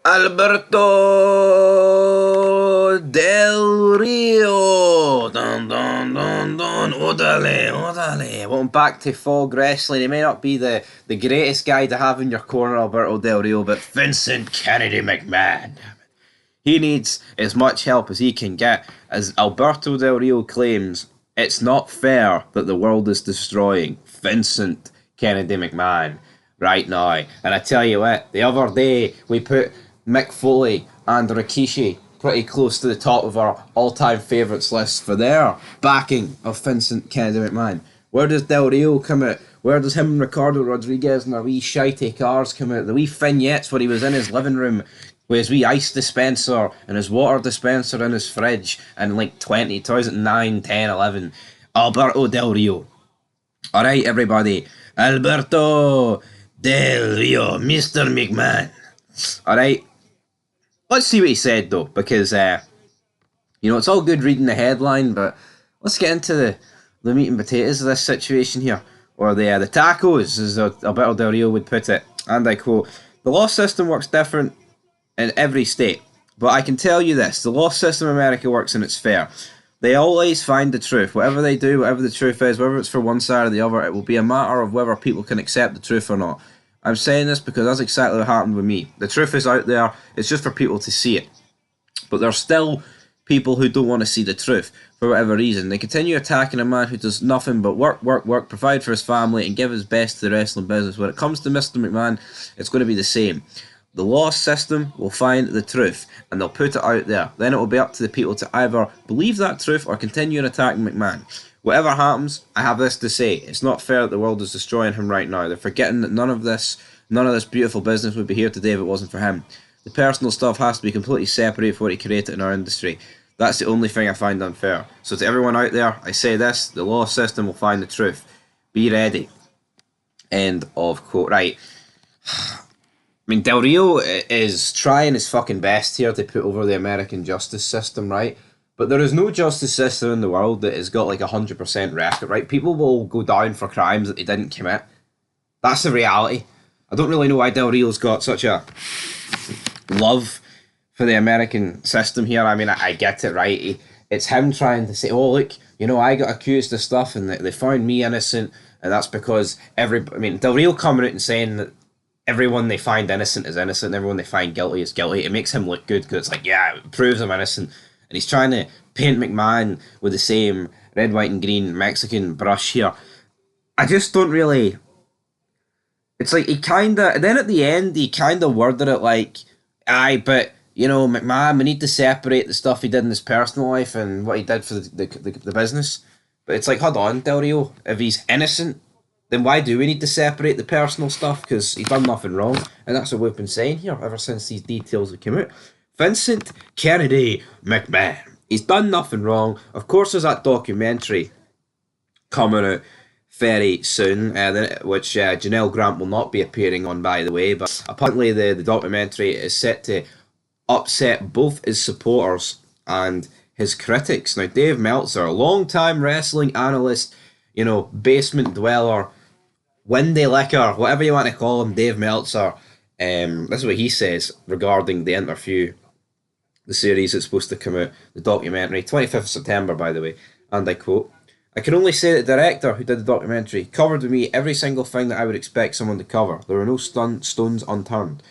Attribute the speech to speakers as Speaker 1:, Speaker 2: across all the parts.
Speaker 1: Alberto Del Rio. Dun dun dun dun. Odale, odale. Welcome back to Fog Wrestling. He may not be the greatest guy to have in your corner, Alberto Del Rio, but Vincent Kennedy McMahon. He needs as much help as he can get. As Alberto Del Rio claims, it's not fair that the world is destroying Vincent Kennedy McMahon right now. And I tell you what, the other day we put Mick Foley and Rikishi pretty close to the top of our all-time favourites list for their backing of Vincent Kennedy McMahon. Where does Del Rio come out? Where does him and Ricardo Rodriguez and their wee shitey cars come out? The wee vignettes where he was in his living room with his wee ice dispenser and his water dispenser in his fridge in like 2009, 10, 11. Alberto Del Rio. Alright, everybody. Alberto Del Rio, Mr. McMahon. Alright, let's see what he said though, because it's all good reading the headline, but let's get into the meat and potatoes of this situation here, or the tacos, as Alberto Del Rio would put it. And I quote: "The law system works different in every state, but I can tell you this: the law system in America works and it's fair. They always find the truth. Whatever they do, whatever the truth is, whether it's for one side or the other, it will be a matter of whether people can accept the truth or not. I'm saying this because that's exactly what happened with me. The truth is out there. It's just for people to see it. But there's still people who don't want to see the truth for whatever reason. They continue attacking a man who does nothing but work, work, work, provide for his family, and give his best to the wrestling business. When it comes to Mr. McMahon, it's going to be the same. The law system will find the truth and they'll put it out there. Then it will be up to the people to either believe that truth or continue attacking McMahon. Whatever happens, I have this to say: it's not fair that the world is destroying him right now. They're forgetting that none of this beautiful business would be here today if it wasn't for him. The personal stuff has to be completely separated from what he created in our industry. That's the only thing I find unfair. So to everyone out there, I say this: the law system will find the truth. Be ready." End of quote. Right. I mean, Del Rio is trying his fucking best here to put over the American justice system, right? But there is no justice system in the world that has got like 100% record, right? People will go down for crimes that they didn't commit. That's the reality. I don't really know why Del Rio's got such a love for the American system here. I mean, I get it, right? It's him trying to say, oh, look, I got accused of stuff and they found me innocent, and that's because Del Rio coming out and saying that everyone they find innocent is innocent, and everyone they find guilty is guilty. It makes him look good because it's like, yeah, it proves I'm innocent. And he's trying to paint McMahon with the same red, white, and green Mexican brush here. I just don't really. It's like then at the end, he kind of worded it like, aye, but, McMahon, we need to separate the stuff he did in his personal life and what he did for the business. But it's like, hold on, Del Rio, if he's innocent, then why do we need to separate the personal stuff? Because he's done nothing wrong. And that's what we've been saying here ever since these details have come out. Vincent Kennedy McMahon. He's done nothing wrong. Of course, there's that documentary coming out very soon, which Janelle Grant will not be appearing on, by the way. But apparently the documentary is set to upset both his supporters and his critics. Now, Dave Meltzer, a long-time wrestling analyst, basement dweller, windy liquor, whatever you want to call him, Dave Meltzer. This is what he says regarding the interview, the series that's supposed to come out, the documentary, 25th of September, by the way. And I quote: "I can only say that the director who did the documentary covered with me every single thing that I would expect someone to cover. There were no stones unturned.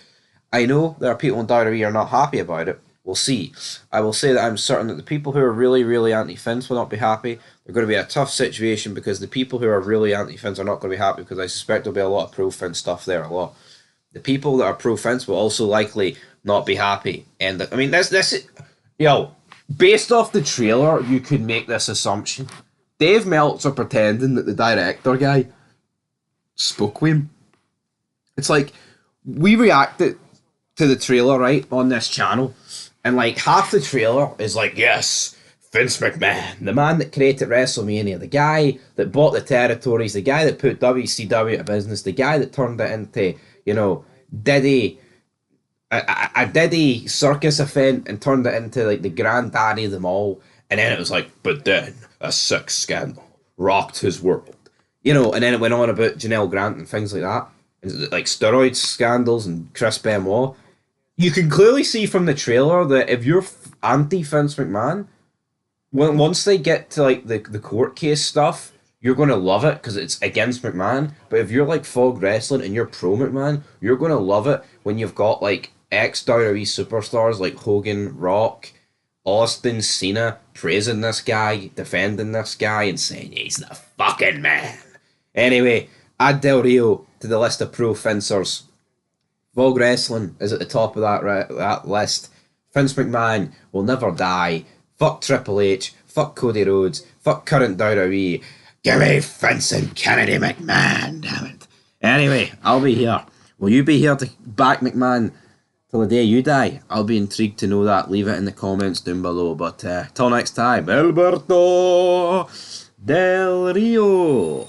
Speaker 1: I know there are people in WWE who are not happy about it. We'll see. I will say that I'm certain that the people who are really, really anti-Vince will not be happy. They're going to be a tough situation because the people who are really anti-Vince are not going to be happy because I suspect there'll be a lot of pro-Vince stuff there, a lot. The people that are pro-Vince will also likely not be happy." And I mean, based off the trailer, you could make this assumption. Dave Meltzer pretending that the director guy spoke with him. It's like, we reacted to the trailer, right, on this channel, and like half the trailer is like, yes, Vince McMahon, the man that created WrestleMania, the guy that bought the territories, the guy that put WCW out of business, the guy that turned it into, Diddy, a Diddy circus event and turned it into like the granddaddy of them all. And then it was like, but then a sex scandal rocked his world. And then it went on about Janelle Grant and things like that. And like steroid scandals and Chris Benoit. You can clearly see from the trailer that if you're anti Vince McMahon, once they get to like the court case stuff, you're gonna love it because it's against McMahon. But if you're like Fog Wrestling and you're pro McMahon, you're gonna love it when you've got like ex WWE superstars like Hogan, Rock, Austin, Cena praising this guy, defending this guy, and saying he's the fucking man. Anyway, add Del Rio to the list of pro fencers. Vogue Wrestling is at the top of that list. Vince McMahon will never die. Fuck Triple H. Fuck Cody Rhodes. Fuck current WWE. Give me Vince and Kennedy McMahon, damn it. Anyway, I'll be here. Will you be here to back McMahon till the day you die? I'll be intrigued to know that. Leave it in the comments down below. But till next time, Alberto Del Rio.